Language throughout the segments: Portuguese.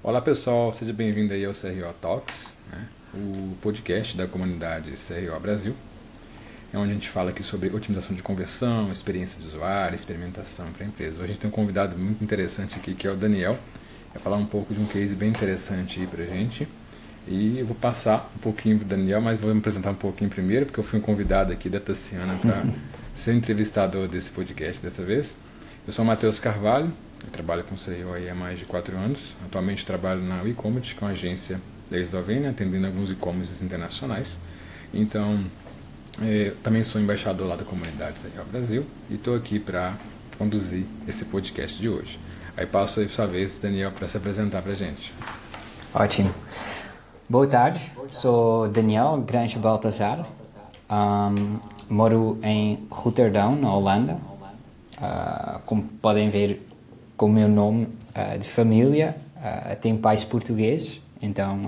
Olá pessoal, seja bem-vindo aí ao CRO Talks, né? O podcast da comunidade CRO Brasil, é onde a gente fala aqui sobre otimização de conversão, experiência de usuário, experimentação para a empresa. Hoje a gente tem um convidado muito interessante aqui que é o Daniel, vai falar um pouco de um case bem interessante aí para a gente. E eu vou passar um pouquinho para o Daniel, mas vou me apresentar um pouquinho primeiro, porque eu fui um convidado aqui da Tassiana para ser entrevistador desse podcast dessa vez. Eu sou o Matheus Carvalho, eu trabalho com CEO aí há mais de 4 anos. Atualmente trabalho na e-commerce, que é uma agência da Eslovênia, atendendo alguns e-commerces internacionais. Então, também sou embaixador lá da comunidade CEO Brasil e estou aqui para conduzir esse podcast de hoje. Aí passo aí sua vez, Daniel, para se apresentar para a gente. Ótimo. Boa tarde, sou Daniel Grange Baltazar, moro em Rotterdam, na Holanda. Como podem ver com o meu nome de família, tenho pais portugueses, então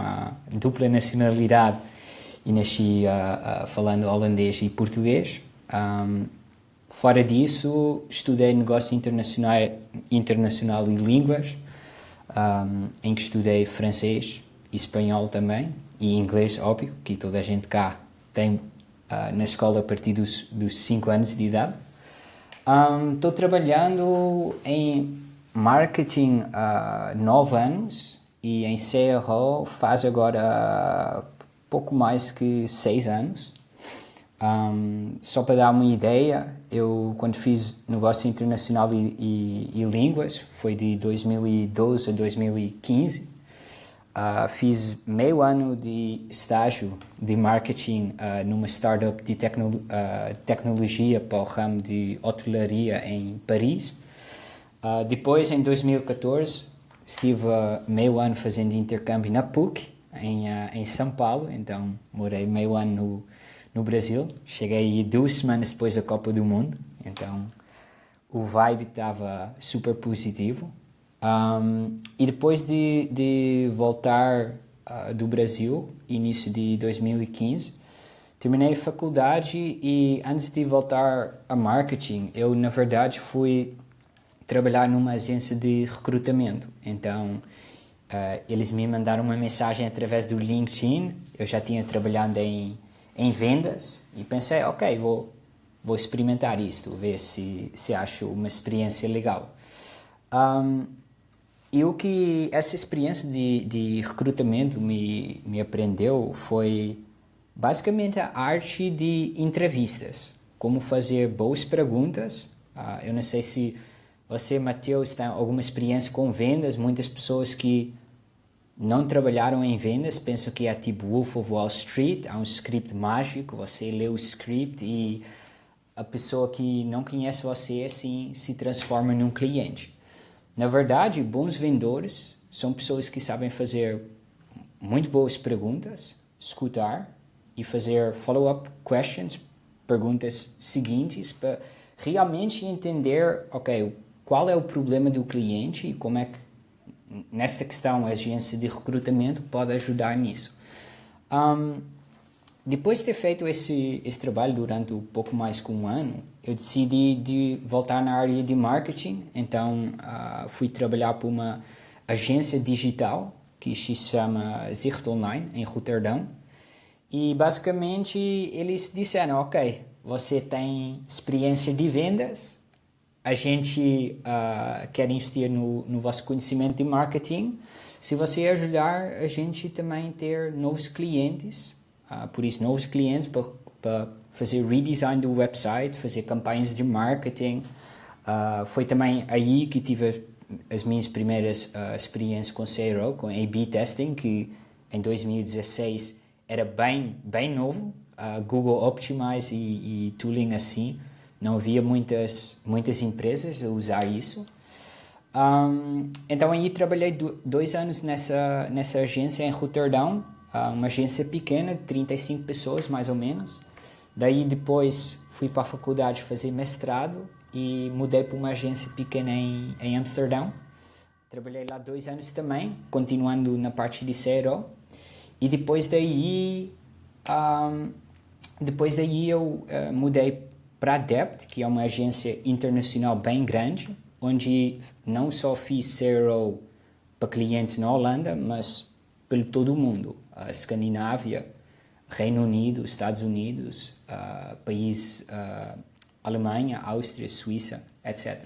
dupla nacionalidade e nasci falando holandês e português. Fora disso, estudei negócio internacional e línguas, em que estudei francês e espanhol também, e inglês, óbvio, que toda a gente cá tem na escola a partir dos 5 anos de idade. Estou trabalhando em marketing há 9 anos e em CRO faz agora pouco mais que 6 anos. Só para dar uma ideia, eu quando fiz negócio internacional e línguas, foi de 2012 a 2015, fiz meio ano de estágio de marketing numa startup de tecnologia para o ramo de hotelaria em Paris. Depois, em 2014, estive meio ano fazendo intercâmbio na PUC, em São Paulo, então morei meio ano no Brasil. Cheguei 2 semanas depois da Copa do Mundo, então o vibe estava super positivo. E depois de voltar do Brasil, início de 2015, terminei a faculdade e antes de voltar a marketing, eu na verdade fui trabalhar numa agência de recrutamento. Então, eles me mandaram uma mensagem através do LinkedIn. Eu já tinha trabalhado em vendas e pensei, ok, vou experimentar isto, ver se acho uma experiência legal. E o que essa experiência de recrutamento me aprendeu foi basicamente a arte de entrevistas, como fazer boas perguntas. Eu não sei se você, Matheus, tem alguma experiência com vendas. Muitas pessoas que não trabalharam em vendas pensam que é tipo Wolf of Wall Street, há um script mágico, você lê o script e a pessoa que não conhece você assim se transforma num cliente. Na verdade, bons vendedores são pessoas que sabem fazer muito boas perguntas, escutar e fazer follow-up questions, perguntas seguintes, para realmente entender, ok, qual é o problema do cliente e como é que, nesta questão, a agência de recrutamento pode ajudar nisso. Depois de ter feito esse trabalho durante um pouco mais que um ano, eu decidi de voltar na área de marketing. Então, fui trabalhar para uma agência digital que se chama Zicht Online, em Rotterdam. E, basicamente, eles disseram, ok, você tem experiência de vendas, a gente quer investir no vosso conhecimento de marketing. Se você ajudar a gente também ter novos clientes, por isso novos clientes para fazer redesign do website, fazer campanhas de marketing. Foi também aí que tive as minhas primeiras experiências com CRO, com A/B testing, que em 2016 era bem novo, Google Optimize e tooling assim. Não havia muitas empresas a usar isso. Então aí trabalhei 2 anos nessa agência em Rotterdam, uma agência pequena, de 35 pessoas mais ou menos. Daí depois fui para a faculdade fazer mestrado e mudei para uma agência pequena em Amsterdão. Trabalhei lá 2 anos também, continuando na parte de CRO. E depois daí eu mudei para a Dept, que é uma agência internacional bem grande, onde não só fiz CRO para clientes na Holanda, mas pelo todo o mundo. A Escandinávia, Reino Unido, Estados Unidos, Alemanha, Áustria, Suíça, etc.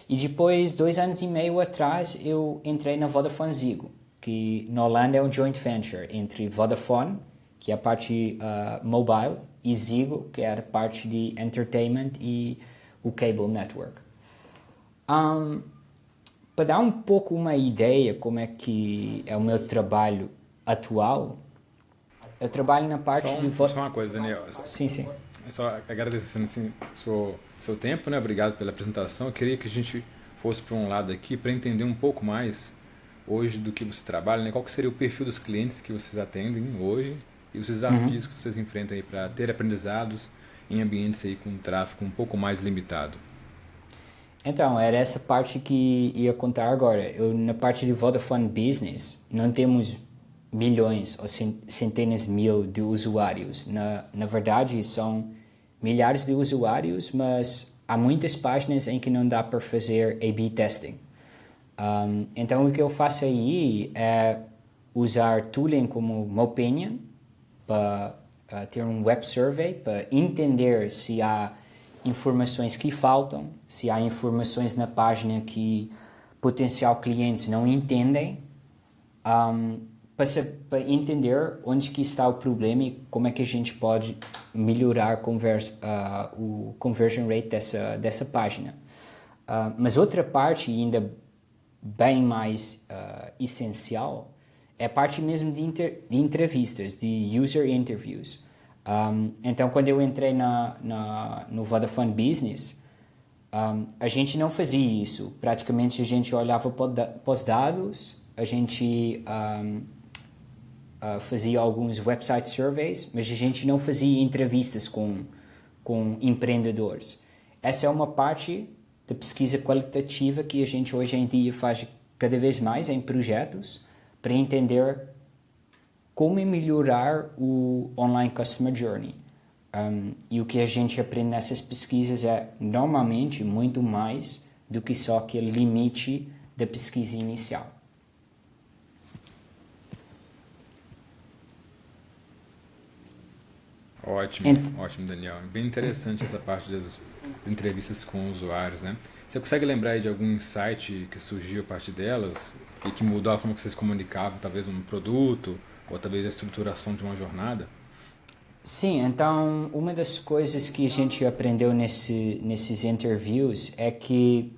E depois, 2 anos e meio atrás, eu entrei na VodafoneZiggo, que na Holanda é um joint venture entre Vodafone, que é a parte mobile, e Ziggo, que é a parte de entertainment e o cable network. Para dar um pouco uma ideia como é que é o meu trabalho atual, eu trabalho na parte de... Só uma coisa, Daniel. Sim, sim. Só agradecendo assim, seu tempo, né? Obrigado pela apresentação. Eu queria que a gente fosse para um lado aqui para entender um pouco mais hoje do que você trabalha, né? Qual que seria o perfil dos clientes que vocês atendem hoje e os desafios que vocês enfrentam aí para ter aprendizados em ambientes aí com tráfego um pouco mais limitado. Então, era essa parte que ia contar agora. Na parte de Vodafone Business, não temos milhões ou centenas mil de usuários. Na verdade, são milhares de usuários, mas há muitas páginas em que não dá para fazer A/B testing. Então, o que eu faço aí é usar tooling como Mopinion para ter um web survey, para entender se há informações que faltam, se há informações na página que potencial clientes não entendem, para entender onde que está o problema e como é que a gente pode melhorar o conversion rate dessa página. Mas outra parte, ainda bem mais essencial, é a parte mesmo de entrevistas, de user interviews. Então, quando eu entrei no Vodafone Business, a gente não fazia isso. Praticamente a gente olhava para os dados, a gente fazia alguns website surveys, mas a gente não fazia entrevistas com empreendedores. Essa é uma parte da pesquisa qualitativa que a gente hoje em dia faz cada vez mais em projetos para entender como melhorar o Online Customer Journey. E o que a gente aprende nessas pesquisas é normalmente muito mais do que só aquele limite da pesquisa inicial. Ótimo, ótimo, Daniel. Bem interessante essa parte das entrevistas com usuários, né? Você consegue lembrar aí de algum insight que surgiu a partir delas e que mudou a forma que vocês comunicavam, talvez um produto ou talvez a estruturação de uma jornada? Sim, então uma das coisas que a gente aprendeu nesses interviews é que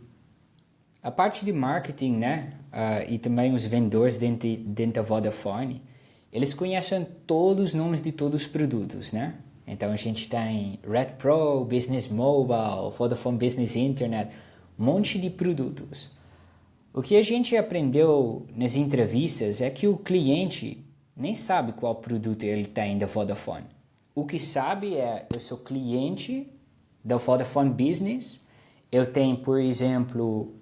a parte de marketing, né, e também os vendedores dentro da Vodafone, eles conhecem todos os nomes de todos os produtos, né? Então a gente tem Red Pro, Business Mobile, Vodafone Business Internet, um monte de produtos. O que a gente aprendeu nas entrevistas é que o cliente nem sabe qual produto ele tem da Vodafone. O que sabe é, eu sou cliente da Vodafone Business, eu tenho, por exemplo,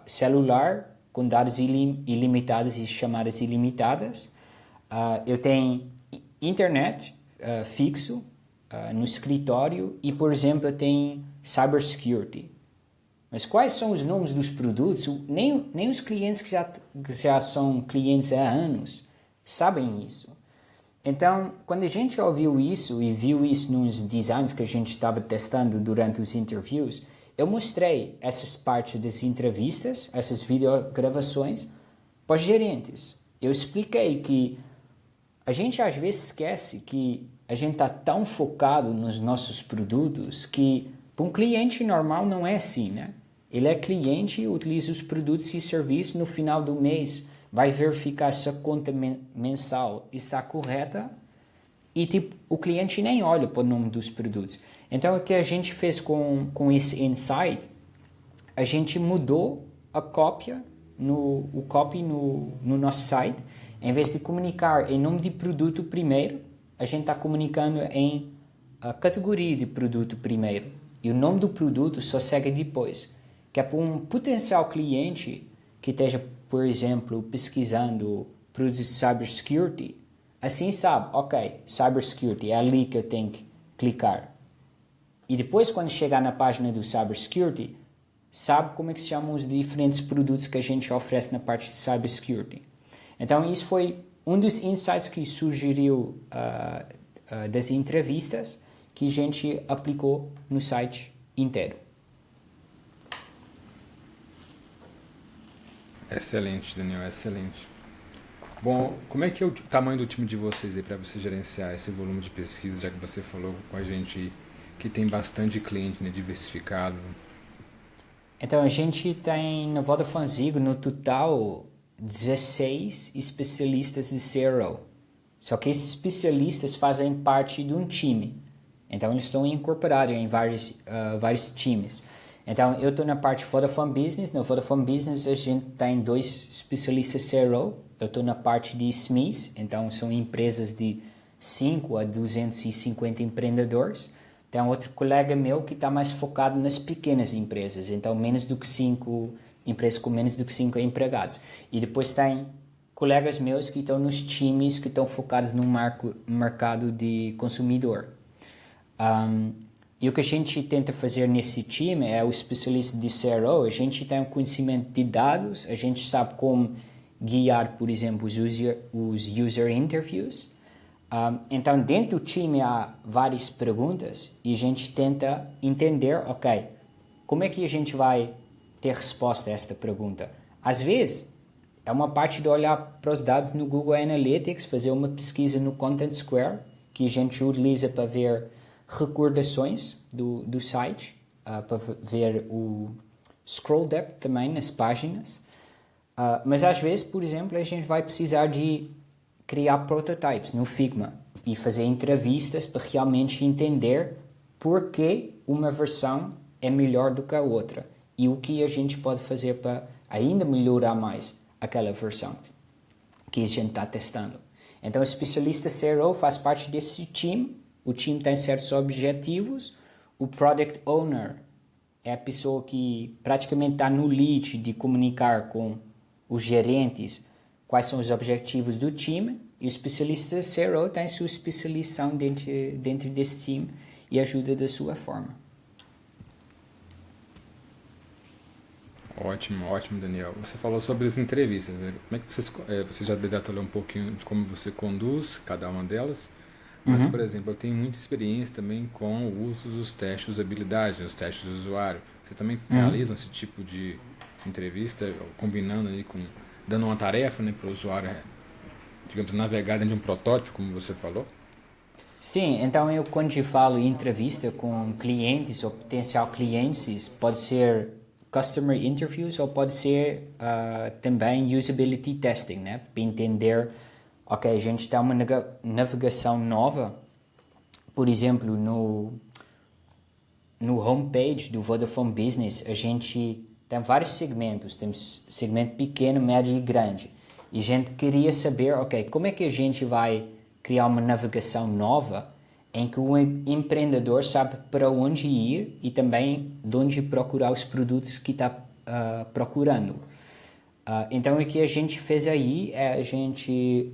celular com dados ilimitados e chamadas ilimitadas, eu tenho internet fixo no escritório e, por exemplo, eu tenho cybersecurity. Mas quais são os nomes dos produtos? Nem os clientes que já são clientes há anos sabem isso. Então, quando a gente ouviu isso e viu isso nos designs que a gente estava testando durante os interviews, eu mostrei essas partes das entrevistas, essas videogravações, para os gerentes. Eu expliquei que a gente às vezes esquece que a gente está tão focado nos nossos produtos que para um cliente normal não é assim, né? Ele é cliente, utiliza os produtos e serviços, no final do mês vai verificar se a conta mensal está correta e tipo, o cliente nem olha para o nome dos produtos. Então o que a gente fez com esse insight, a gente mudou a cópia no nosso site. Em vez de comunicar em nome de produto primeiro, a gente está comunicando em a categoria de produto primeiro. E o nome do produto só segue depois. Que é para um potencial cliente que esteja, por exemplo, pesquisando produtos de cybersecurity, assim sabe, ok, cybersecurity, é ali que eu tenho que clicar. E depois, quando chegar na página do cybersecurity, sabe como é que se chamam os diferentes produtos que a gente oferece na parte de cybersecurity. Então, isso foi um dos insights que sugeriu das entrevistas que a gente aplicou no site inteiro. Excelente, Daniel, excelente. Bom, como é que é o tamanho do time de vocês aí para você gerenciar esse volume de pesquisa, já que você falou com a gente que tem bastante cliente, né, diversificado? Então, a gente tem na Vodafone Ziggo, no total, 16 especialistas de CRO. Só que esses especialistas fazem parte de um time. Então, eles estão incorporados em vários times. Então, eu estou na parte Vodafone Business. Na Vodafone Business, a gente tem 2 especialistas CRO. Eu estou na parte de SMEs. Então, são empresas de 5 a 250 empreendedores. Tem outro colega meu que está mais focado nas pequenas empresas. Então, menos do que 5 empresas com menos do que 5 empregados. E depois tem colegas meus que estão nos times que estão focados no mercado de consumidor. E o que a gente tenta fazer nesse time é o especialista de CRO. A gente tem um conhecimento de dados, a gente sabe como guiar, por exemplo, os user interviews. Então, dentro do time há várias perguntas e a gente tenta entender, ok, como é que a gente vai ter resposta a esta pergunta? Às vezes, é uma parte de olhar para os dados no Google Analytics, fazer uma pesquisa no Content Square, que a gente utiliza para ver recordações do site, para ver o scroll depth também nas páginas. Mas às vezes, por exemplo, a gente vai precisar de criar prototypes no Figma e fazer entrevistas para realmente entender por que uma versão é melhor do que a outra e o que a gente pode fazer para ainda melhorar mais aquela versão que a gente está testando. Então, o especialista CRO faz parte desse time. O time tem certos objetivos. O Product Owner é a pessoa que praticamente está no lead de comunicar com os gerentes quais são os objetivos do time. E o especialista CRO tem sua especialização dentro desse time e ajuda da sua forma. Ótimo, ótimo, Daniel. Você falou sobre as entrevistas, né? Como é que você já detalhou um pouquinho de como você conduz cada uma delas? Mas, por exemplo, eu tenho muita experiência também com o uso dos testes de usabilidade, os testes do usuário. Vocês também realizam esse tipo de entrevista, combinando aí com, dando uma tarefa, né, para o usuário, digamos, navegar dentro de um protótipo, como você falou? Sim, então eu quando eu falo em entrevista com clientes ou potencial clientes, pode ser customer interviews ou pode ser também usability testing, né? Para entender, ok, a gente tem uma navegação nova, por exemplo, no homepage do Vodafone Business, a gente tem vários segmentos, temos segmento pequeno, médio e grande. E a gente queria saber, ok, como é que a gente vai criar uma navegação nova em que o empreendedor sabe para onde ir e também de onde procurar os produtos que está procurando. Então, o que a gente fez aí é a gente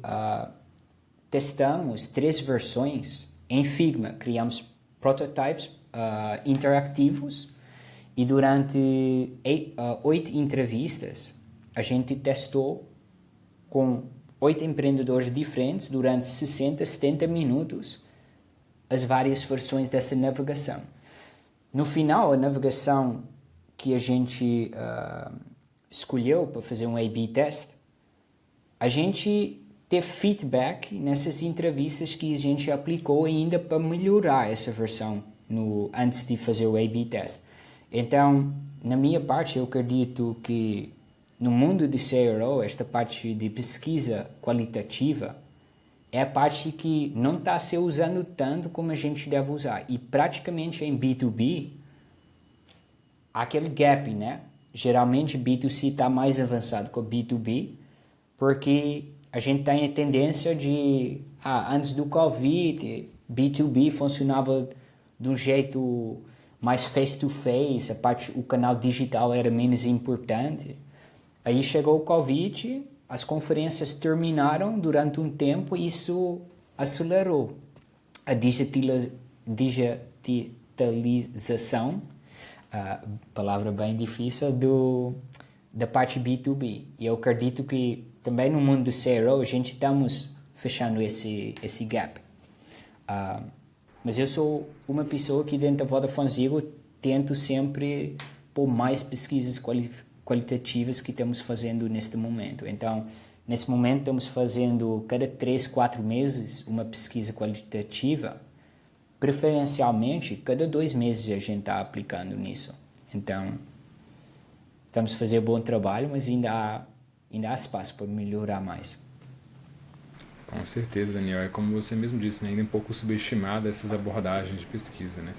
testamos 3 versões em Figma, criamos prototypes interativos e durante 8 entrevistas a gente testou com 8 empreendedores diferentes durante 60, 70 minutos as várias versões dessa navegação. No final, a navegação que a gente escolheu para fazer um A/B test, a gente teve feedback nessas entrevistas que a gente aplicou ainda para melhorar essa versão antes de fazer o A/B test. Então, na minha parte, eu acredito que no mundo de CRO, esta parte de pesquisa qualitativa é a parte que não está se usando tanto como a gente deve usar. E praticamente em B2B, há aquele gap, né? Geralmente B2C está mais avançado que o B2B, porque a gente tem a tendência de, antes do Covid, B2B funcionava de um jeito mais face-to-face, o canal digital era menos importante. Aí chegou o Covid, as conferências terminaram durante um tempo e isso acelerou a digitalização a palavra bem difícil, da parte B2B. E eu acredito que também no mundo do CRO a gente estamos fechando esse gap. Mas eu sou uma pessoa que dentro da Vodafone Ziggo tento sempre pôr mais pesquisas qualitativas que estamos fazendo neste momento. Então, nesse momento estamos fazendo cada 3, 4 meses uma pesquisa qualitativa. Preferencialmente, cada 2 meses a gente está aplicando nisso. Então, estamos a fazer bom trabalho, mas ainda há espaço para melhorar mais. Com certeza, Daniel. É como você mesmo disse, né? Ainda é um pouco subestimada essas abordagens de pesquisa, né?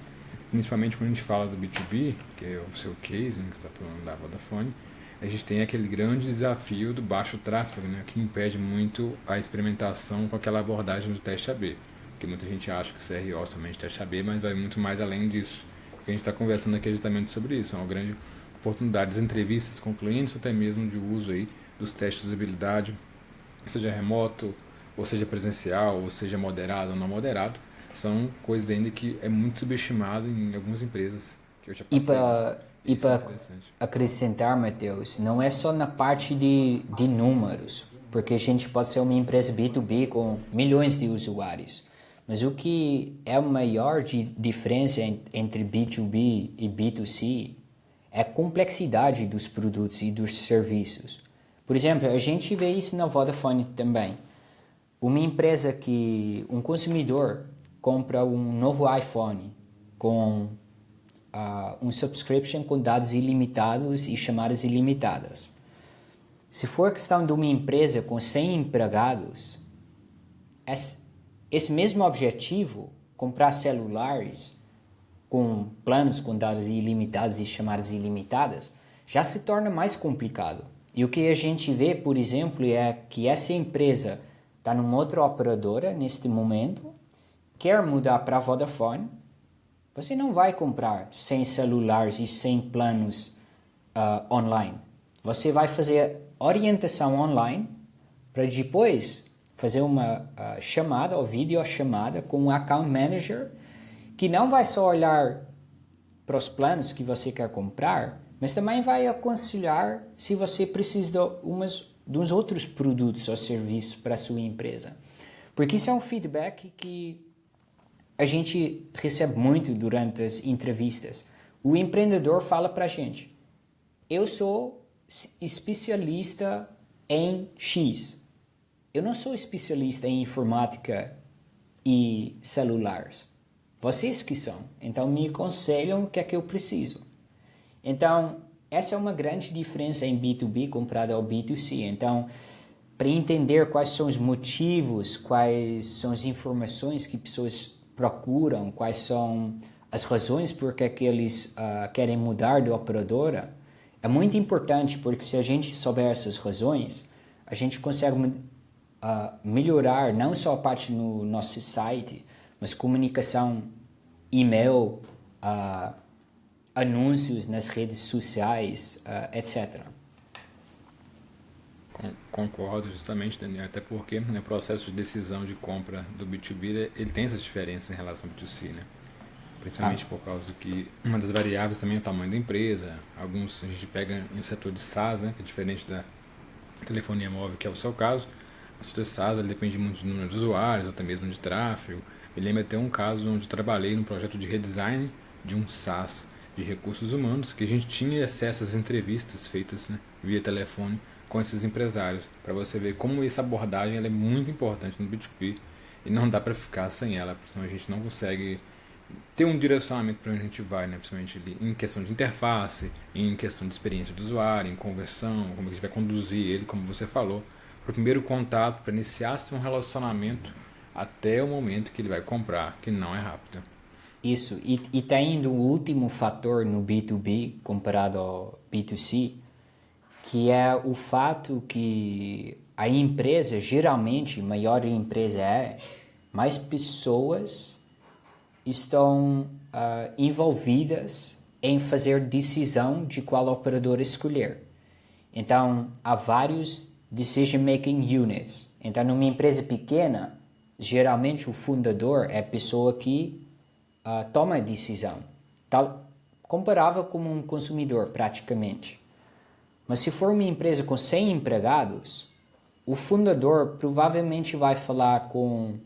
Principalmente quando a gente fala do B2B, que é o seu case, né, que você está falando da Vodafone, a gente tem aquele grande desafio do baixo tráfego, né, que impede muito a experimentação com aquela abordagem do teste AB. Porque muita gente acha que o CRO é somente teste AB, mas vai muito mais além disso. O que a gente está conversando aqui é justamente sobre isso. É uma grande oportunidade de entrevistas com clientes, ou até mesmo de uso aí dos testes de usabilidade, seja remoto, ou seja presencial, ou seja moderado ou não moderado. São coisas ainda que é muito subestimado em algumas empresas que eu já E passei. Isso é para interessante. acrescentar, Matheus, não é só na parte de números, porque a gente pode ser uma empresa B2B com milhões de usuários. Mas o que é a maior diferença entre B2B e B2C é a complexidade dos produtos e dos serviços. Por exemplo, a gente vê isso na Vodafone também. Um consumidor compra um novo iPhone com um subscription com dados ilimitados e chamadas ilimitadas. Se for questão de uma empresa com 100 empregados, esse mesmo objetivo, comprar celulares com planos com dados ilimitados e chamadas ilimitadas, já se torna mais complicado. E o que a gente vê, por exemplo, é que essa empresa está numa outra operadora neste momento, quer mudar para a Vodafone. Você não vai comprar 100 celulares e 100 planos online. Você vai fazer orientação online para depois fazer uma chamada ou videochamada com um account manager que não vai só olhar para os planos que você quer comprar, mas também vai aconselhar se você precisa de uns outros produtos ou serviços para a sua empresa. Porque isso é um feedback que a gente recebe muito durante as entrevistas. O empreendedor fala para a gente: eu sou especialista em X. Eu não sou especialista em informática e celulares. Vocês que são. Então me aconselham o que é que eu preciso. Então, essa é uma grande diferença em B2B comparado ao B2C. Então, para entender quais são os motivos, quais são as informações que pessoas procuram, quais são as razões por que eles querem mudar de operadora, é muito importante, porque se a gente souber essas razões, a gente consegue melhorar não só a parte no nosso site, mas comunicação, e-mail, anúncios nas redes sociais, etc. Concordo justamente, Daniel, até porque o processo de decisão de compra do B2B ele tem essas diferenças em relação ao B2C, né? Principalmente por causa que uma das variáveis também é o tamanho da empresa. Alguns a gente pega no setor de SaaS, né, que é diferente da telefonia móvel, que é o seu caso. O setor de SaaS ele depende muito do número de usuários, até mesmo de tráfego. Me lembro até um caso onde trabalhei num projeto de redesign de um SaaS de recursos humanos, que a gente tinha acesso às entrevistas feitas, né, via telefone com esses empresários, para você ver como essa abordagem ela é muito importante no B2B e não dá para ficar sem ela, senão a gente não consegue ter um direcionamento para onde a gente vai, né? Principalmente em questão de interface, em questão de experiência do usuário, em conversão, como a gente vai conduzir ele, como você falou, para o primeiro contato, para iniciar-se um relacionamento até o momento que ele vai comprar, que não é rápido. Isso, e tem ainda o último fator no B2B comparado ao B2C, que é o fato que a empresa, geralmente, maior a empresa é, mais pessoas estão envolvidas em fazer decisão de qual operador escolher. Então, há vários decision-making units. Então, numa empresa pequena, geralmente o fundador é a pessoa que toma a decisão. Tal comparável como um consumidor praticamente. Mas se for uma empresa com 100 empregados, o fundador provavelmente vai falar com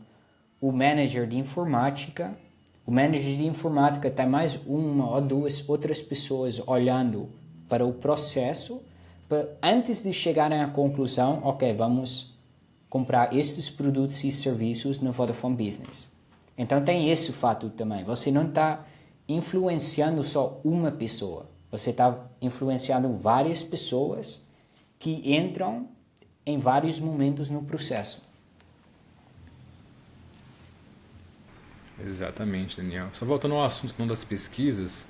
o manager de informática. O manager de informática tem mais uma ou duas outras pessoas olhando para o processo, antes de chegarem à conclusão, ok, vamos comprar estes produtos e serviços no Vodafone Business. Então tem esse fato também. Você não está influenciando só uma pessoa. Você está influenciando várias pessoas que entram em vários momentos no processo. Exatamente, Daniel. Só voltando ao assunto não das pesquisas,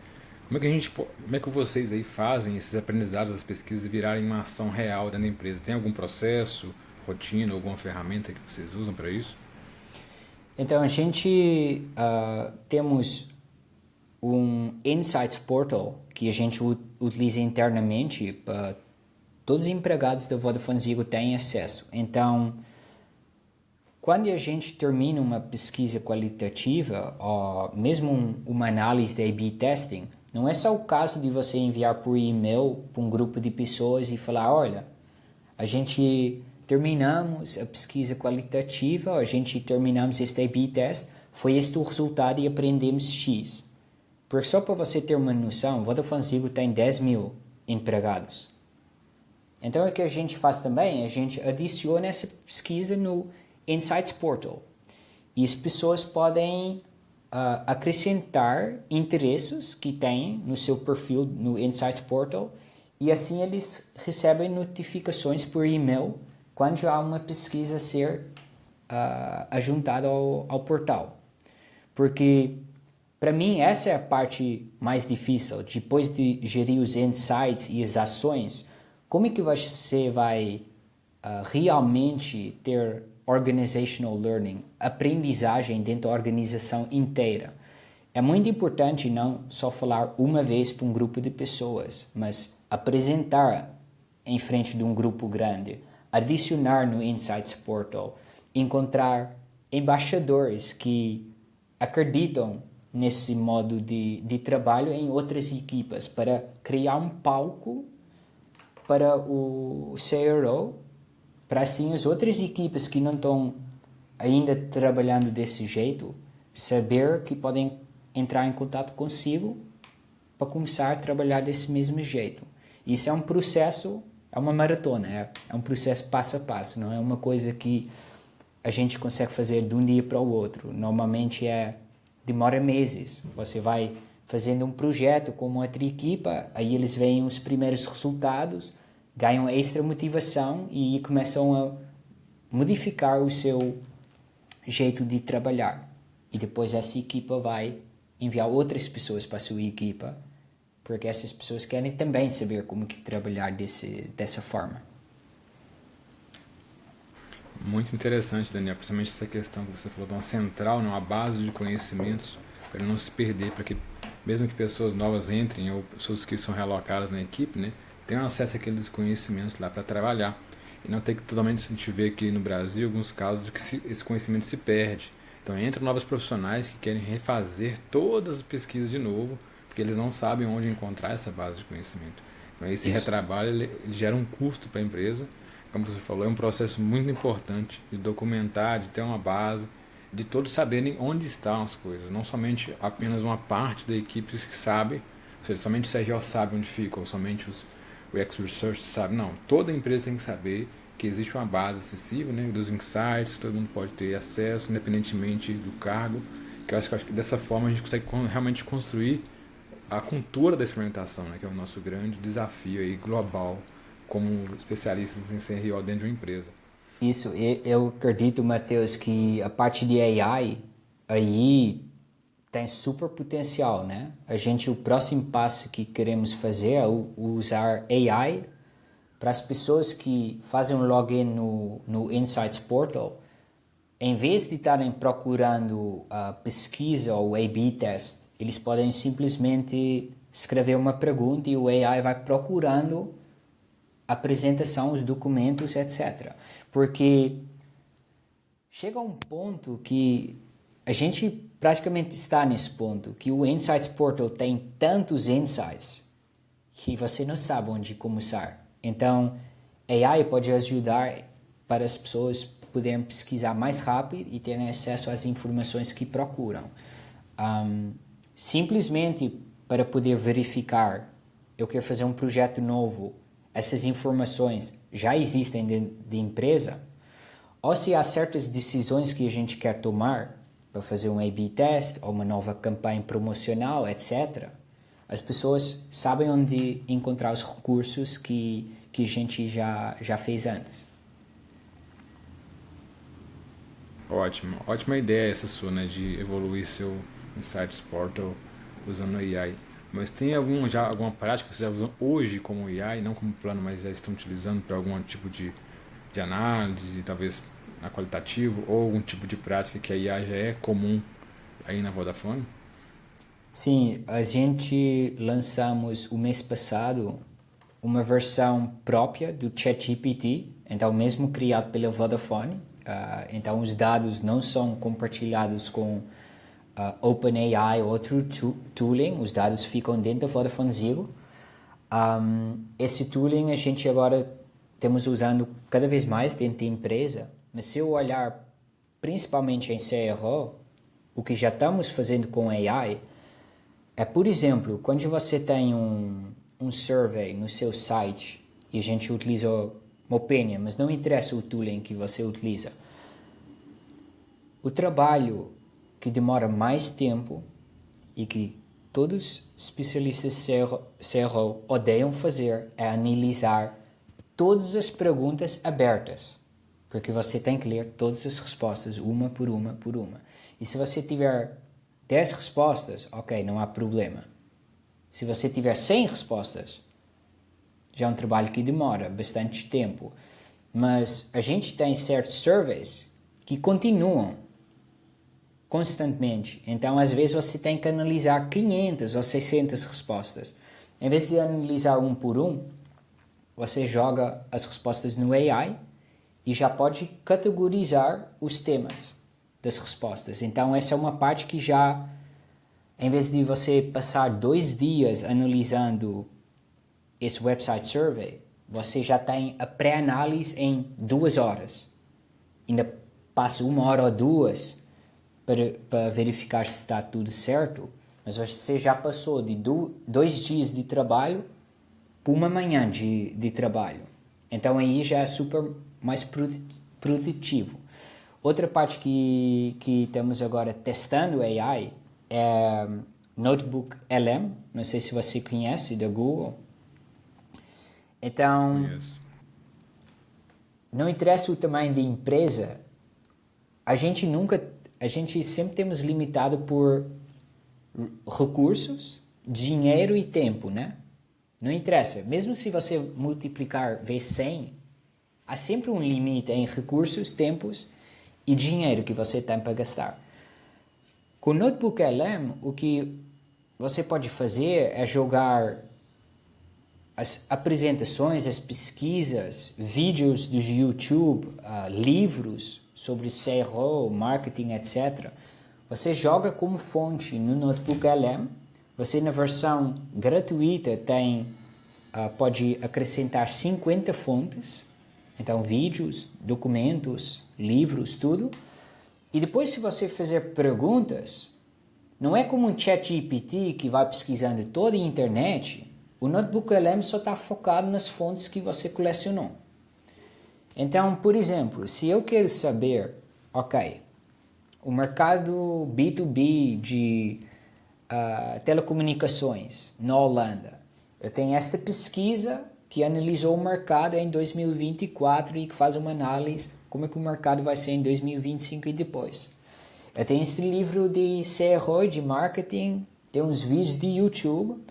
como é que vocês aí fazem esses aprendizados das pesquisas virarem uma ação real dentro da empresa? Tem algum processo, rotina, alguma ferramenta que vocês usam para isso? Então a gente temos um Insights Portal que a gente utiliza internamente para todos os empregados da Vodafone Ziggo têm acesso. Então, quando a gente termina uma pesquisa qualitativa, ou mesmo uma análise de A/B testing, não é só o caso de você enviar por e-mail para um grupo de pessoas e falar, olha, a gente terminamos a pesquisa qualitativa, a gente terminamos este A/B test, foi este o resultado e aprendemos X. Só para você ter uma noção, o Vodafone Ziggo tem 10 mil empregados. Então o que a gente faz também, a gente adiciona essa pesquisa no Insights Portal. E as pessoas podem acrescentar interesses que têm no seu perfil no Insights Portal e assim eles recebem notificações por e-mail quando já há uma pesquisa a ser ajuntada ao portal. Porque para mim essa é a parte mais difícil, depois de gerir os insights e as ações, como é que você vai realmente ter organizational learning, aprendizagem dentro da organização inteira? É muito importante não só falar uma vez para um grupo de pessoas, mas apresentar em frente de um grupo grande, adicionar no Insights Portal, encontrar embaixadores que acreditam nesse modo de trabalho em outras equipas para criar um palco para o CRO, para assim as outras equipas que não estão ainda trabalhando desse jeito, saber que podem entrar em contato consigo para começar a trabalhar desse mesmo jeito. Isso é um processo, é uma maratona, é um processo passo a passo, não é uma coisa que a gente consegue fazer de um dia para o outro. Normalmente demora meses. Você vai fazendo um projeto com uma outra equipa, aí eles veem os primeiros resultados, ganham extra motivação e começam a modificar o seu jeito de trabalhar. E depois essa equipa vai enviar outras pessoas para a sua equipa, porque essas pessoas querem também saber como que trabalhar dessa forma. Muito interessante, Daniel, principalmente essa questão que você falou de uma central, uma base de conhecimentos, para não se perder, para que mesmo que pessoas novas entrem ou pessoas que são realocadas na equipe, né, tenham acesso àqueles conhecimentos lá para trabalhar. E não ter que totalmente, a gente vê aqui no Brasil alguns casos de que esse conhecimento se perde. Então entram novos profissionais que querem refazer todas as pesquisas de novo, porque eles não sabem onde encontrar essa base de conhecimento. Então esse retrabalho ele gera um custo para a empresa. Como você falou, é um processo muito importante de documentar, de ter uma base, de todos saberem onde estão as coisas, não somente apenas uma parte da equipe que sabe, ou seja, somente o CRO sabe onde fica, ou somente o X-Research sabe, não, toda empresa tem que saber que existe uma base acessível, né, dos insights, que todo mundo pode ter acesso, independentemente do cargo, que eu acho que dessa forma a gente consegue realmente construir a cultura da experimentação, né, que é o nosso grande desafio aí global, como especialistas em CRO dentro de uma empresa. Isso, eu acredito, Matheus, que a parte de AI aí tem super potencial, né? O próximo passo que queremos fazer é usar AI para as pessoas que fazem um login no Insights Portal, em vez de estarem procurando a pesquisa ou A/B test, eles podem simplesmente escrever uma pergunta e o AI vai procurando a apresentação, os documentos, etc. Porque chega um ponto que a gente praticamente está nesse ponto, que o Insights Portal tem tantos insights que você não sabe onde começar. Então, AI pode ajudar para as pessoas poderem pesquisar mais rápido e terem acesso às informações que procuram. Simplesmente para poder verificar, eu quero fazer um projeto novo, essas informações já existem de empresa, ou se há certas decisões que a gente quer tomar para fazer um A/B test ou uma nova campanha promocional, etc., as pessoas sabem onde encontrar os recursos que a gente já fez antes. Ótimo. Ótima ideia essa sua, né? De evoluir seu Insights Portal usando AI. Mas tem alguma prática que vocês já usam hoje como AI, não como plano, mas já estão utilizando para algum tipo de análise, talvez na qualitativo, ou algum tipo de prática que a IA já é comum aí na Vodafone? Sim, a gente lançamos o mês passado uma versão própria do ChatGPT, então mesmo criado pela Vodafone. Então os dados não são compartilhados com OpenAI ou outro tooling, os dados ficam dentro da Vodafone Zero. Esse tooling a gente agora estamos usando cada vez mais dentro da empresa, mas se eu olhar principalmente em CRO, o que já estamos fazendo com AI é, por exemplo, quando você tem um survey no seu site e a gente utiliza uma Opinion, mas não interessa o tooling que você utiliza, o trabalho que demora mais tempo e que todos os especialistas CRO odeiam fazer é analisar todas as perguntas abertas, porque você tem que ler todas as respostas, uma por uma por uma. E se você tiver 10 respostas, ok, não há problema. Se você tiver 100 respostas, já é um trabalho que demora bastante tempo. Mas a gente tem certos surveys que continuam constantemente. Então, às vezes, você tem que analisar 500 ou 600 respostas. Em vez de analisar um por um, você joga as respostas no AI e já pode categorizar os temas das respostas. Então, essa é uma parte que já, em vez de você passar 2 dias analisando esse website survey, você já tem a pré-análise em 2 horas. Ainda passa 1 hora ou 2 para verificar se está tudo certo, mas você já passou de 2 dias de trabalho para uma manhã de trabalho. Então aí já é super mais produtivo. Outra parte que estamos agora testando AI é Notebook LM, não sei se você conhece, da Google. Então, Conheço. não interessa o tamanho da empresa, a gente sempre temos limitado por recursos, dinheiro e tempo, né? Não interessa, mesmo se você multiplicar vezes 100, há sempre um limite em recursos, tempos e dinheiro que você tem para gastar. Com o Notebook LM, o que você pode fazer é jogar as apresentações, as pesquisas, vídeos do YouTube, livros sobre CRO, marketing, etc. Você joga como fonte no Notebook LM. Você, na versão gratuita, pode acrescentar 50 fontes. Então, vídeos, documentos, livros, tudo. E depois, se você fizer perguntas, não é como um ChatGPT que vai pesquisando toda a internet. O Notebook LM só está focado nas fontes que você colecionou. Então, por exemplo, se eu quero saber, ok, o mercado B2B de telecomunicações na Holanda, eu tenho esta pesquisa que analisou o mercado em 2024 e que faz uma análise como é que o mercado vai ser em 2025 e depois. Eu tenho este livro de CRO, de marketing, tem uns vídeos de YouTube,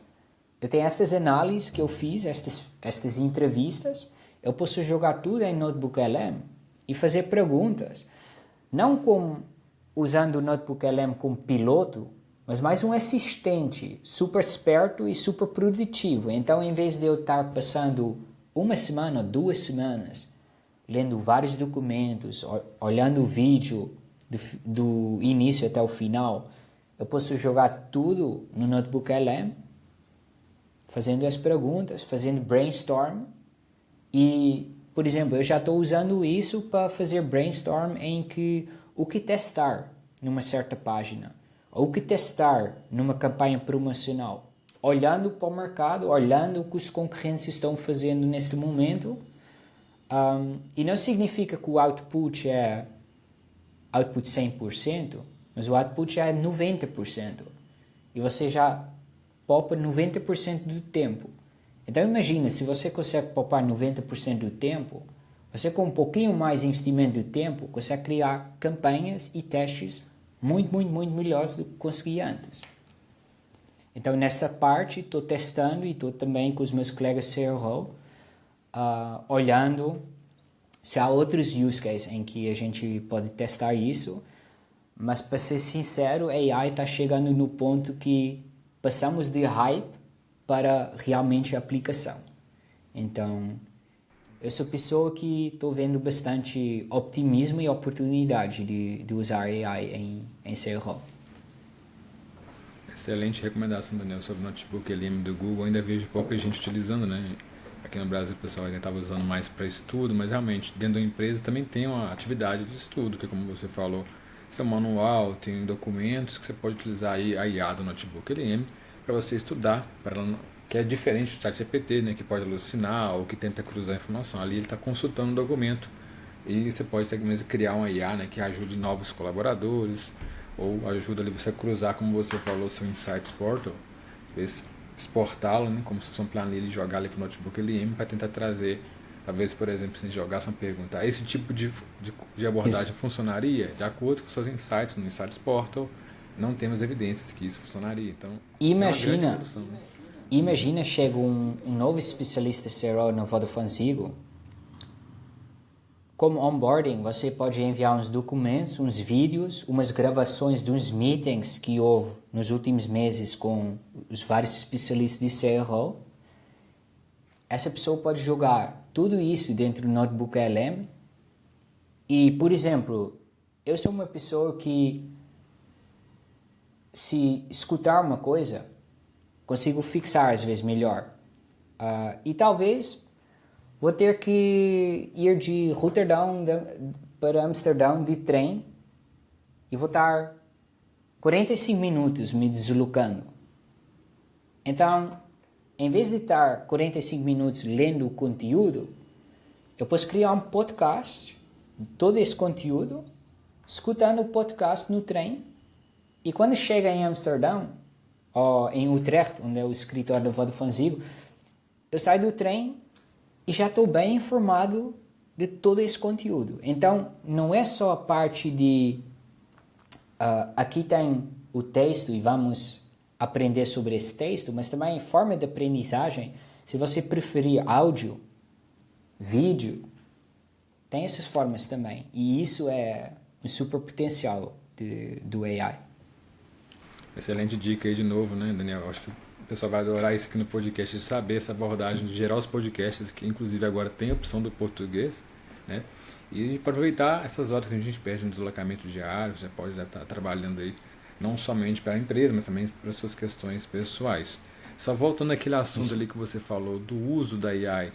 eu tenho estas análises que eu fiz, estas entrevistas, eu posso jogar tudo em Notebook LM e fazer perguntas, não como usando o Notebook LM como piloto, mas mais um assistente super esperto e super produtivo. Então, em vez de eu estar passando uma semana ou 2 semanas lendo vários documentos, olhando o vídeo do início até o final, eu posso jogar tudo no Notebook LM, fazendo as perguntas, fazendo brainstorm. E, por exemplo, eu já estou usando isso para fazer brainstorm em que o que testar numa certa página, ou o que testar numa campanha promocional, olhando para o mercado, olhando o que os concorrentes estão fazendo neste momento. E não significa que o output é output 100%, mas o output já é 90%. E você já poupa 90% do tempo. Então imagina, se você consegue poupar 90% do tempo, você com um pouquinho mais de investimento de tempo, consegue criar campanhas e testes muito, muito, muito melhores do que conseguia antes. Então nessa parte estou testando e estou também com os meus colegas CRO, olhando se há outros use cases em que a gente pode testar isso, mas para ser sincero, a AI está chegando no ponto que passamos de hype para realmente aplicação. Então, eu sou pessoa que estou vendo bastante optimismo e oportunidade de usar AI em CRO. Excelente recomendação, Daniel, sobre o notebook LM do Google. Ainda vejo pouca gente utilizando, né? Aqui no Brasil o pessoal ainda estava usando mais para estudo, mas realmente dentro da empresa também tem uma atividade de estudo, que como você falou, seu manual, tem documentos que você pode utilizar aí a IA do notebook LM para você estudar, que é diferente do ChatGPT, né, que pode alucinar ou que tenta cruzar informação. Ali ele está consultando o documento e você pode até mesmo criar uma IA, né, que ajude novos colaboradores ou ajuda ali você a cruzar, como você falou, seu Insights Portal, exportá-lo, né, como se fosse um planilha e jogar ali para o notebook LM para tentar trazer, talvez, por exemplo, se a gente jogasse uma pergunta, esse tipo de abordagem Isso. funcionaria? De acordo com seus insights no Insights Portal, não temos evidências que isso funcionaria. Então, é uma grande Imagina, evolução. Né? imagina chega um novo especialista CRO na Vodafone Ziggo. Como onboarding, você pode enviar uns documentos, uns vídeos, umas gravações de uns meetings que houve nos últimos meses com os vários especialistas de CRO. Essa pessoa pode jogar tudo isso dentro do Notebook LM. E, por exemplo, eu sou uma pessoa que, se escutar uma coisa, consigo fixar às vezes melhor. E talvez vou ter que ir de Rotterdam para Amsterdão de trem e vou estar 45 minutos me deslocando. Então, em vez de estar 45 minutos lendo o conteúdo, eu posso criar um podcast de todo esse conteúdo, escutando o podcast no trem, e quando chega em Amsterdão, ou em Utrecht, onde é o escritório da Vodafone Ziggo, eu saio do trem e já estou bem informado de todo esse conteúdo. Então, não é só a parte de aqui tem o texto e vamos aprender sobre esse texto, mas também forma de aprendizagem. Se você preferir áudio, vídeo, tem essas formas também. E isso é um super potencial do AI. Excelente dica aí de novo, né, Daniel? Acho que o pessoal vai adorar isso aqui no podcast, de saber essa abordagem, de gerar os podcasts, que inclusive agora tem a opção do português, né? E aproveitar essas horas que a gente perde no deslocamento diário, já pode estar trabalhando aí, não somente para a empresa, mas também para as suas questões pessoais. Só voltando àquele assunto ali que você falou do uso da AI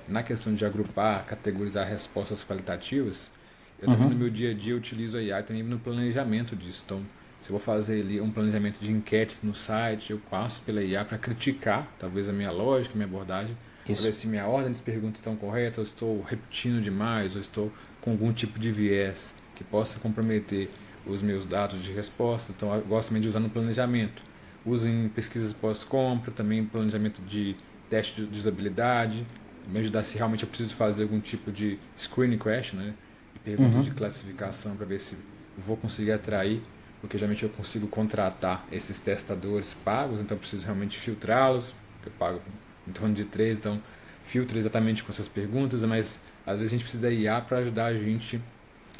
na questão de agrupar, categorizar respostas qualitativas, eu também no meu dia a dia utilizo a AI também no planejamento disso. Então, se eu vou fazer ali um planejamento de enquetes no site, eu passo pela IA para criticar, talvez a minha lógica, a minha abordagem, para ver se minha ordem de perguntas estão corretas, ou estou repetindo demais, ou estou com algum tipo de viés que possa comprometer os meus dados de resposta. Então, eu gosto também de usar no planejamento. Uso em pesquisas pós-compra, também planejamento de teste de usabilidade, me ajudar se realmente eu preciso fazer algum tipo de screening question, né? De perguntas de classificação para ver se vou conseguir atrair, porque geralmente eu consigo contratar esses testadores pagos, então eu preciso realmente filtrá-los, eu pago em torno de 3, então filtro exatamente com essas perguntas, mas às vezes a gente precisa da IA para ajudar a gente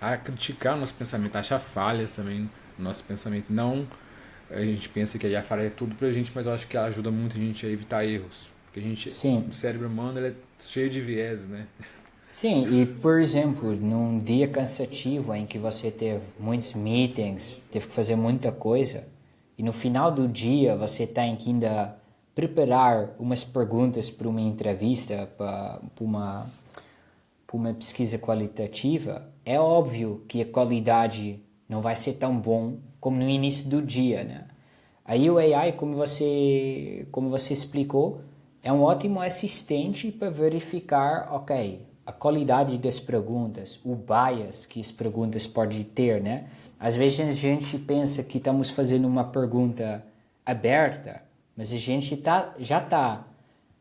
a criticar o nosso pensamento, a achar falhas também no nosso pensamento. Não, a gente pensa que a IA faria tudo pra gente, mas eu acho que ela ajuda muito a gente a evitar erros, porque a gente, Sim. o cérebro humano ele é cheio de viés, né? Sim, e por exemplo, num dia cansativo em que você teve muitos meetings, teve que fazer muita coisa, e no final do dia você tem que ainda preparar umas perguntas para uma entrevista, para uma pesquisa qualitativa, é óbvio que a qualidade não vai ser tão bom como no início do dia, né? Aí o AI, como você explicou, é um ótimo assistente para verificar, ok, a qualidade das perguntas, o bias que as perguntas podem ter, né? Às vezes a gente pensa que estamos fazendo uma pergunta aberta, mas a gente já está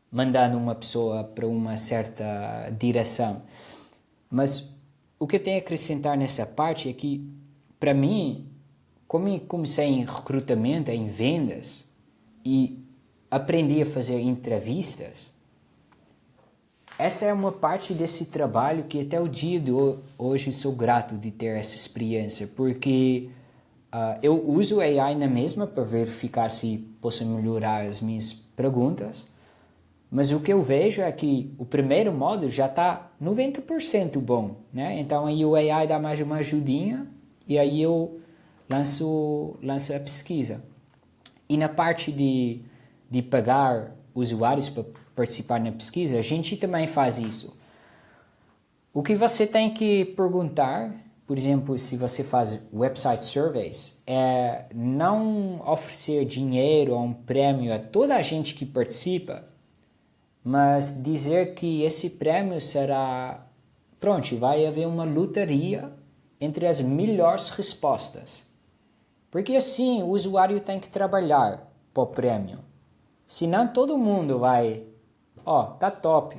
mandando uma pessoa para uma certa direção. Mas o que eu tenho a acrescentar nessa parte é que, para mim, como eu comecei em recrutamento, em vendas, e aprendi a fazer entrevistas, essa é uma parte desse trabalho que até o dia de hoje sou grato de ter essa experiência, porque eu uso o AI na mesma para verificar se posso melhorar as minhas perguntas, mas o que eu vejo é que o primeiro módulo já está 90% bom, né? Então aí o AI dá mais uma ajudinha e aí eu lanço a pesquisa. E na parte de pagar usuários para participar na pesquisa, a gente também faz isso. O que você tem que perguntar, por exemplo, se você faz website surveys, é não oferecer dinheiro ou um prêmio a toda a gente que participa, mas dizer que esse prêmio será... Pronto, vai haver uma lotaria entre as melhores respostas. Porque assim o usuário tem que trabalhar para o prêmio. Senão todo mundo vai... tá top.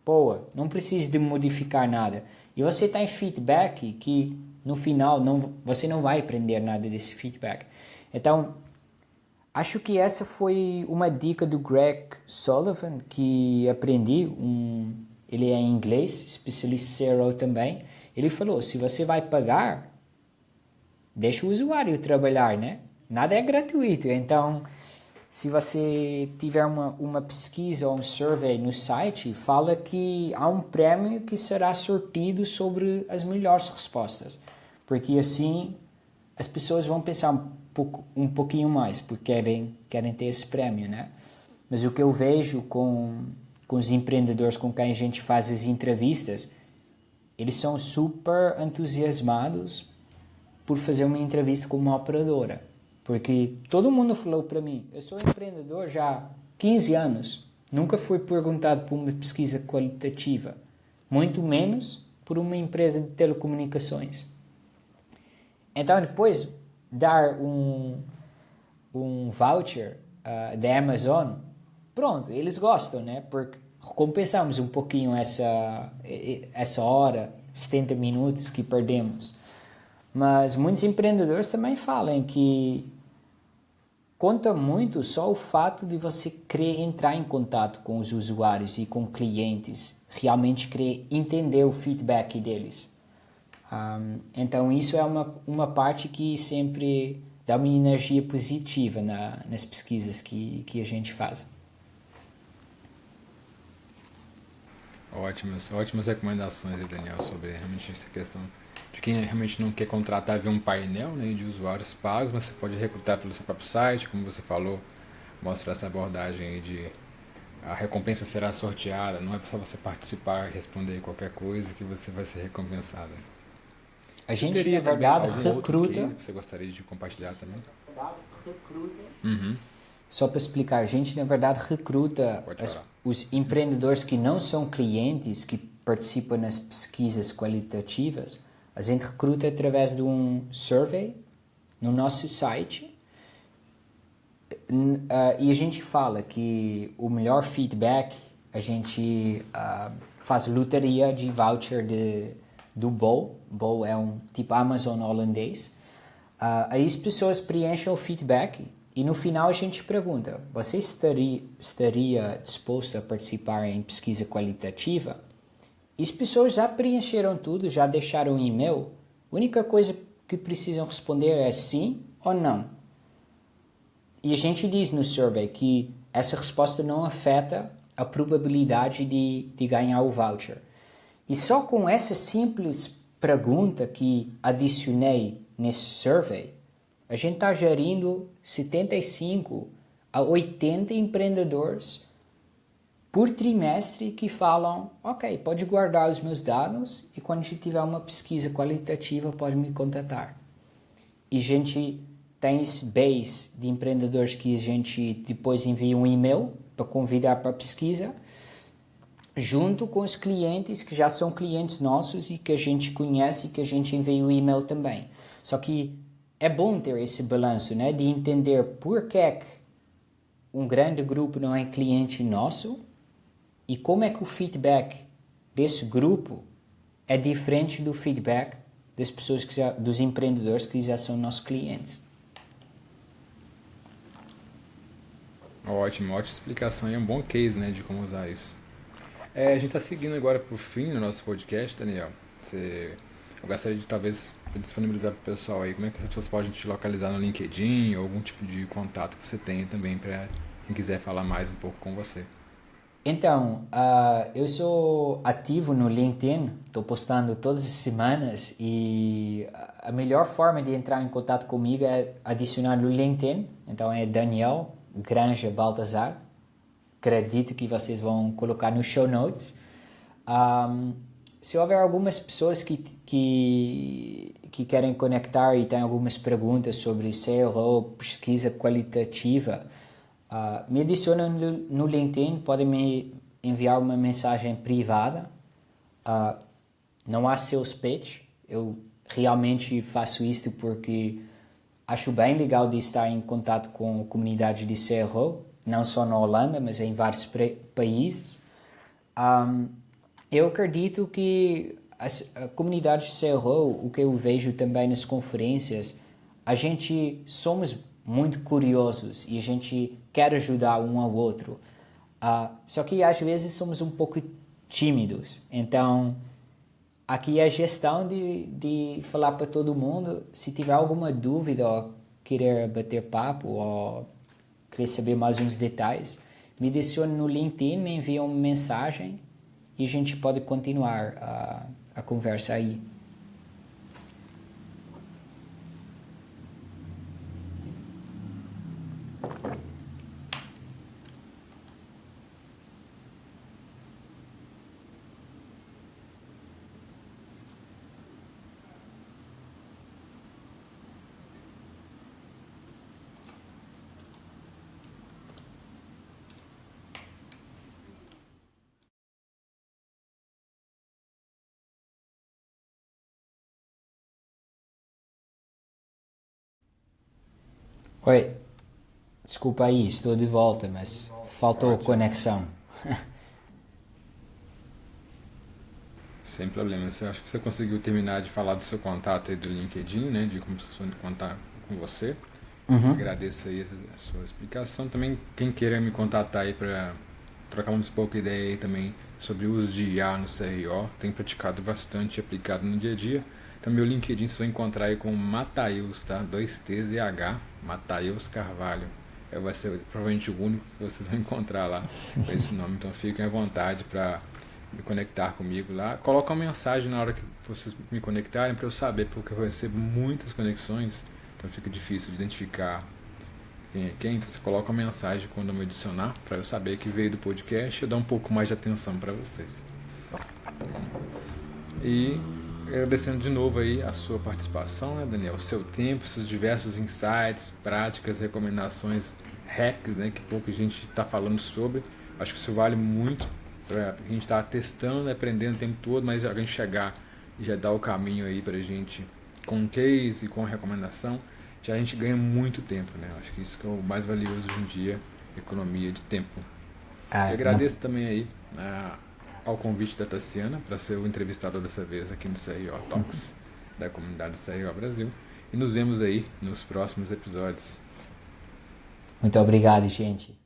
Boa, não precisa de modificar nada. E você tem feedback que no final você não vai aprender nada desse feedback. Então, acho que essa foi uma dica do Greg Sullivan que aprendi. Ele é em inglês, especialista CRO também. Ele falou, se você vai pagar, deixa o usuário trabalhar, né? Nada é gratuito. Então, se você tiver uma pesquisa ou um survey no site, fala que há um prêmio que será sortido sobre as melhores respostas. Porque assim as pessoas vão pensar um pouquinho mais, porque querem ter esse prêmio, né? Mas o que eu vejo com os empreendedores com quem a gente faz as entrevistas, eles são super entusiasmados por fazer uma entrevista com uma operadora. Porque todo mundo falou para mim, eu sou empreendedor já há 15 anos, nunca fui perguntado por uma pesquisa qualitativa, muito menos por uma empresa de telecomunicações. Então depois dar um voucher da Amazon, pronto, eles gostam, né? Porque recompensamos um pouquinho essa hora, 70 minutos que perdemos. Mas muitos empreendedores também falam que conta muito só o fato de você querer entrar em contato com os usuários e com clientes, realmente querer entender o feedback deles. Então isso é uma parte que sempre dá uma energia positiva nas pesquisas que a gente faz. Ótimas recomendações aí, Daniel, sobre realmente essa questão de quem realmente não quer contratar, ver um painel, né, de usuários pagos, mas você pode recrutar pelo seu próprio site, como você falou, mostra essa abordagem aí de a recompensa será sorteada, não é só você participar e responder qualquer coisa que você vai ser recompensado. A Você gente, teria na verdade, algum outro recruta... case que você gostaria de compartilhar também? Só para explicar, a gente, na verdade, recruta os empreendedores que não são clientes, que participam nas pesquisas qualitativas. A gente recruta através de um survey no nosso site e a gente fala que o melhor feedback, a gente faz loteria de voucher do Bol. Bol é um tipo Amazon holandês. Aí as pessoas preenchem o feedback e no final a gente pergunta, você estaria disposto a participar em pesquisa qualitativa? E as pessoas já preencheram tudo, já deixaram um e-mail. A única coisa que precisam responder é sim ou não. E a gente diz no survey que essa resposta não afeta a probabilidade de ganhar o voucher. E só com essa simples pergunta que adicionei nesse survey, a gente está gerindo 75 a 80 empreendedores por trimestre que falam, ok, pode guardar os meus dados e quando a gente tiver uma pesquisa qualitativa pode me contatar. E a gente tem esse base de empreendedores que a gente depois envia um e-mail para convidar para a pesquisa, junto com os clientes que já são clientes nossos e que a gente conhece e que a gente envia o e-mail também. Só que é bom ter esse balanço, né, de entender por que é que um grande grupo não é cliente nosso e como é que o feedback desse grupo é diferente do feedback das pessoas dos empreendedores que já são nossos clientes. Ótimo, ótima explicação e é um bom case, né, de como usar isso. A gente está seguindo agora para o fim do nosso podcast, Daniel. Eu gostaria de talvez disponibilizar para o pessoal aí como é que as pessoas podem te localizar no LinkedIn ou algum tipo de contato que você tenha também para quem quiser falar mais um pouco com você. Então, eu sou ativo no LinkedIn, estou postando todas as semanas e a melhor forma de entrar em contato comigo é adicionar no LinkedIn. Então é Daniel Granja Baltazar. Acredito que vocês vão colocar no show notes. Se houver algumas pessoas que querem conectar e têm algumas perguntas sobre CRO, pesquisa qualitativa, me adicionam no LinkedIn, podem me enviar uma mensagem privada. Não há sales pitch, eu realmente faço isto porque acho bem legal de estar em contato com a comunidade de CRO, não só na Holanda, mas em vários países. Eu acredito que a comunidade de CRO, o que eu vejo também nas conferências, a gente somos muito curiosos e a gente quer ajudar um ao outro. Só que às vezes somos um pouco tímidos. Então, aqui é a gestão de falar para todo mundo, se tiver alguma dúvida ou querer bater papo ou querer saber mais uns detalhes, me adicione no LinkedIn, me envia uma mensagem e a gente pode continuar a conversa aí. Oi, desculpa aí, estou de volta, mas faltou Ótimo. conexão. Sem problema. Eu acho que você conseguiu terminar de falar do seu contato aí do LinkedIn, né? De como você pode contar com você. Agradeço aí a sua explicação. Também quem queira me contatar aí para trocar um pouco ideia aí também sobre o uso de IA no CRO. Tenho praticado bastante, aplicado no dia a dia. Então meu LinkedIn você vai encontrar aí com Mataeus, tá? 2 T's e H, Mataeus Carvalho. Vai ser provavelmente o único que vocês vão encontrar lá com esse nome. Então fiquem à vontade para me conectar comigo lá. Coloca uma mensagem na hora que vocês me conectarem para eu saber, porque eu recebo muitas conexões, então fica difícil de identificar quem é quem. Então você coloca uma mensagem quando eu me adicionar para eu saber que veio do podcast e eu dar um pouco mais de atenção para vocês. E agradecendo de novo aí a sua participação, né, Daniel? O seu tempo, seus diversos insights, práticas, recomendações, hacks, né, que pouco a gente está falando sobre. Acho que isso vale muito. A gente está testando, aprendendo o tempo todo, mas a gente chegar e já dar o caminho aí para a gente com um case e com a recomendação, já a gente ganha muito tempo, né? Acho que isso que é o mais valioso hoje em dia, economia de tempo. E agradeço também aí ao convite da Tassiana para ser o entrevistador dessa vez aqui no CRO Talks, da comunidade CRO Brasil. E nos vemos aí nos próximos episódios. Muito obrigado, gente.